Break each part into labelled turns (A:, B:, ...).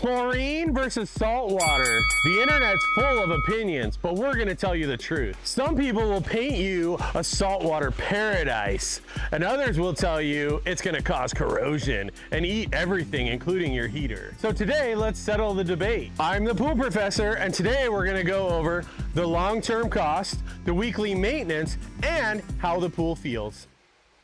A: Chlorine versus salt water. The internet's full of opinions, but we're gonna tell you the truth. Some people will paint you a saltwater paradise, and others will tell you it's gonna cause corrosion and eat everything, including your heater. So today, let's settle the debate. I'm the pool professor, and today we're gonna go over the long-term cost, the weekly maintenance, and how the pool feels.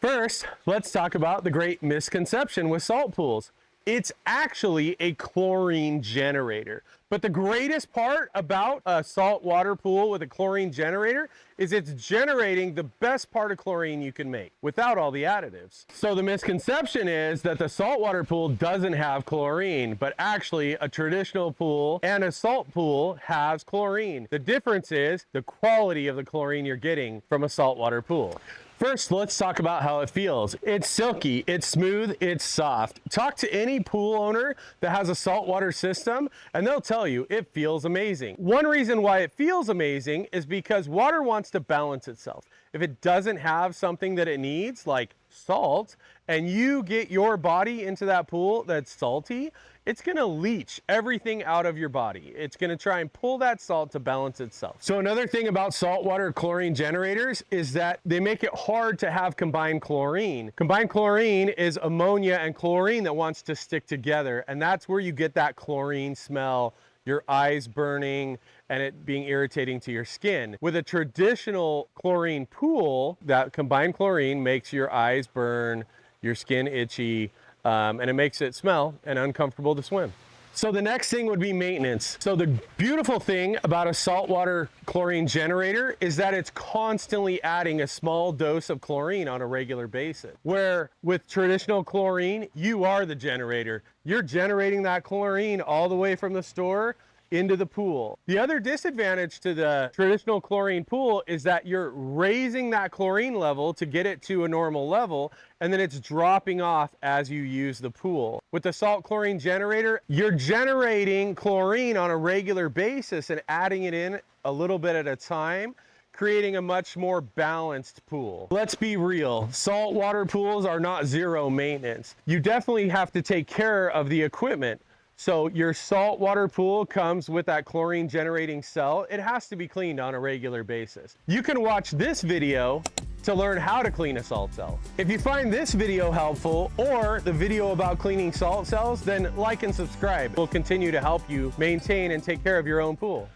A: First, let's talk about the great misconception with salt pools. It's actually a chlorine generator. But the greatest part about a saltwater pool with a chlorine generator is it's generating the best part of chlorine you can make without all the additives. So the misconception is that the saltwater pool doesn't have chlorine, but actually a traditional pool and a salt pool has chlorine. The difference is the quality of the chlorine you're getting from a saltwater pool. First, let's talk about how it feels. It's silky, it's smooth, it's soft. Talk to any pool owner that has a saltwater system and they'll tell you it feels amazing. One reason why it feels amazing is because water wants to balance itself. If it doesn't have something that it needs, like salt, and you get your body into that pool that's salty, it's gonna leach everything out of your body. It's gonna try and pull that salt to balance itself. So another thing about saltwater chlorine generators is that they make it hard to have combined chlorine. Combined chlorine is ammonia and chlorine that wants to stick together, and that's where you get that chlorine smell, your eyes burning, and it being irritating to your skin. With a traditional chlorine pool, that combined chlorine makes your eyes burn, your skin itchy, and it makes it smell and uncomfortable to swim. So the next thing would be maintenance. So the beautiful thing about a saltwater chlorine generator is that it's constantly adding a small dose of chlorine on a regular basis. Where with traditional chlorine, you are the generator. You're generating that chlorine all the way from the store into the pool. The other disadvantage to the traditional chlorine pool is that you're raising that chlorine level to get it to a normal level, and then it's dropping off as you use the pool. With the salt chlorine generator, you're generating chlorine on a regular basis and adding it in a little bit at a time, creating a much more balanced pool. Let's be real, saltwater pools are not zero maintenance. You definitely have to take care of the equipment. So your saltwater pool comes with that chlorine generating cell. It has to be cleaned on a regular basis. You can watch this video to learn how to clean a salt cell. If you find this video helpful or the video about cleaning salt cells, then like and subscribe. We'll continue to help you maintain and take care of your own pool.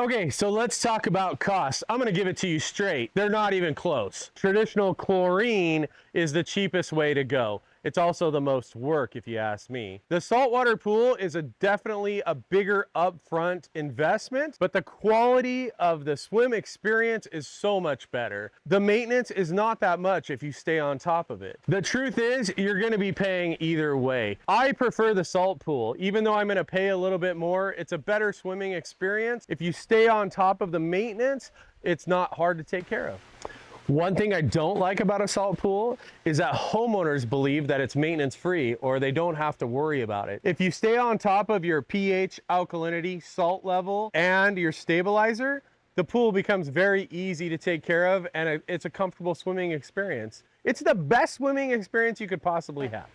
A: Okay, so let's talk about costs. I'm gonna give it to you straight. They're not even close. Traditional chlorine is the cheapest way to go. It's also the most work, if you ask me. The saltwater pool is definitely a bigger upfront investment, but the quality of the swim experience is so much better. The maintenance is not that much if you stay on top of it. The truth is, you're gonna be paying either way. I prefer the salt pool. Even though I'm gonna pay a little bit more, it's a better swimming experience. If you stay on top of the maintenance, it's not hard to take care of. One thing I don't like about a salt pool is that homeowners believe that it's maintenance free or they don't have to worry about it. If you stay on top of your pH, alkalinity, salt level, and your stabilizer, the pool becomes very easy to take care of and it's a comfortable swimming experience. It's the best swimming experience you could possibly have.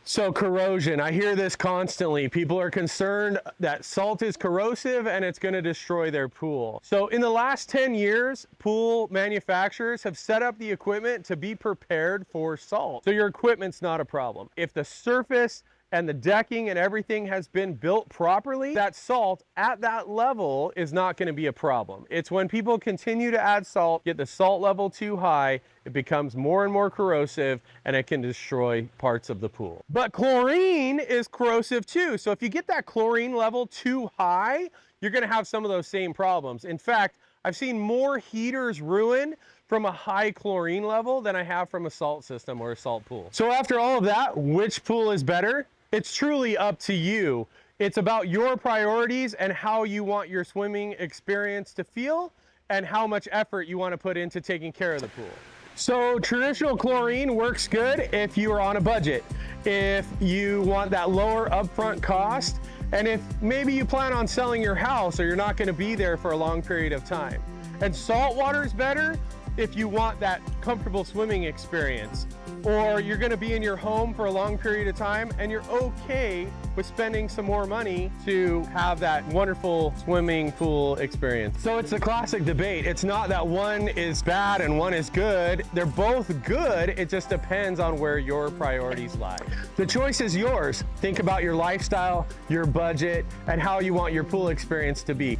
A: So corrosion, I hear this constantly. People are concerned that salt is corrosive and it's going to destroy their pool. So in the last 10 years, pool manufacturers have set up the equipment to be prepared for salt. So your equipment's not a problem. If the surface and the decking and everything has been built properly, that salt at that level is not going to be a problem. It's when people continue to add salt, get the salt level too high, it becomes more and more corrosive and it can destroy parts of the pool. But chlorine is corrosive too. So if you get that chlorine level too high, you're going to have some of those same problems. In fact, I've seen more heaters ruin from a high chlorine level than I have from a salt system or a salt pool. So after all of that, which pool is better? It's truly up to you. It's about your priorities and how you want your swimming experience to feel and how much effort you want to put into taking care of the pool. So traditional chlorine works good if you are on a budget, if you want that lower upfront cost, and if maybe you plan on selling your house or you're not going to be there for a long period of time. And salt water is better if you want that comfortable swimming experience, or you're gonna be in your home for a long period of time and you're okay with spending some more money to have that wonderful swimming pool experience. So it's a classic debate. It's not that one is bad and one is good. They're both good. It just depends on where your priorities lie. The choice is yours. Think about your lifestyle, your budget, and how you want your pool experience to be.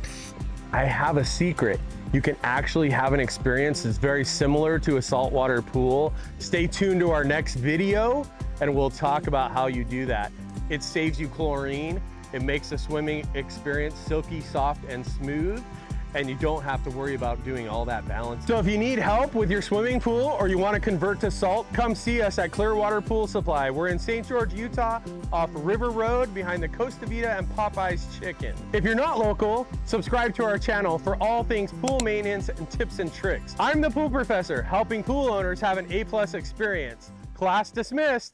A: I have a secret. You can actually have an experience that's very similar to a saltwater pool. Stay tuned to our next video and we'll talk about how you do that. It saves you chlorine. It makes the swimming experience silky, soft, and smooth, and you don't have to worry about doing all that balance. So if you need help with your swimming pool or you want to convert to salt, come see us at Clearwater Pool Supply. We're in St. George, Utah, off River Road behind the Costa Vida and Popeye's Chicken. If you're not local, subscribe to our channel for all things pool maintenance and tips and tricks. I'm the pool professor, helping pool owners have an A+ experience. Class dismissed.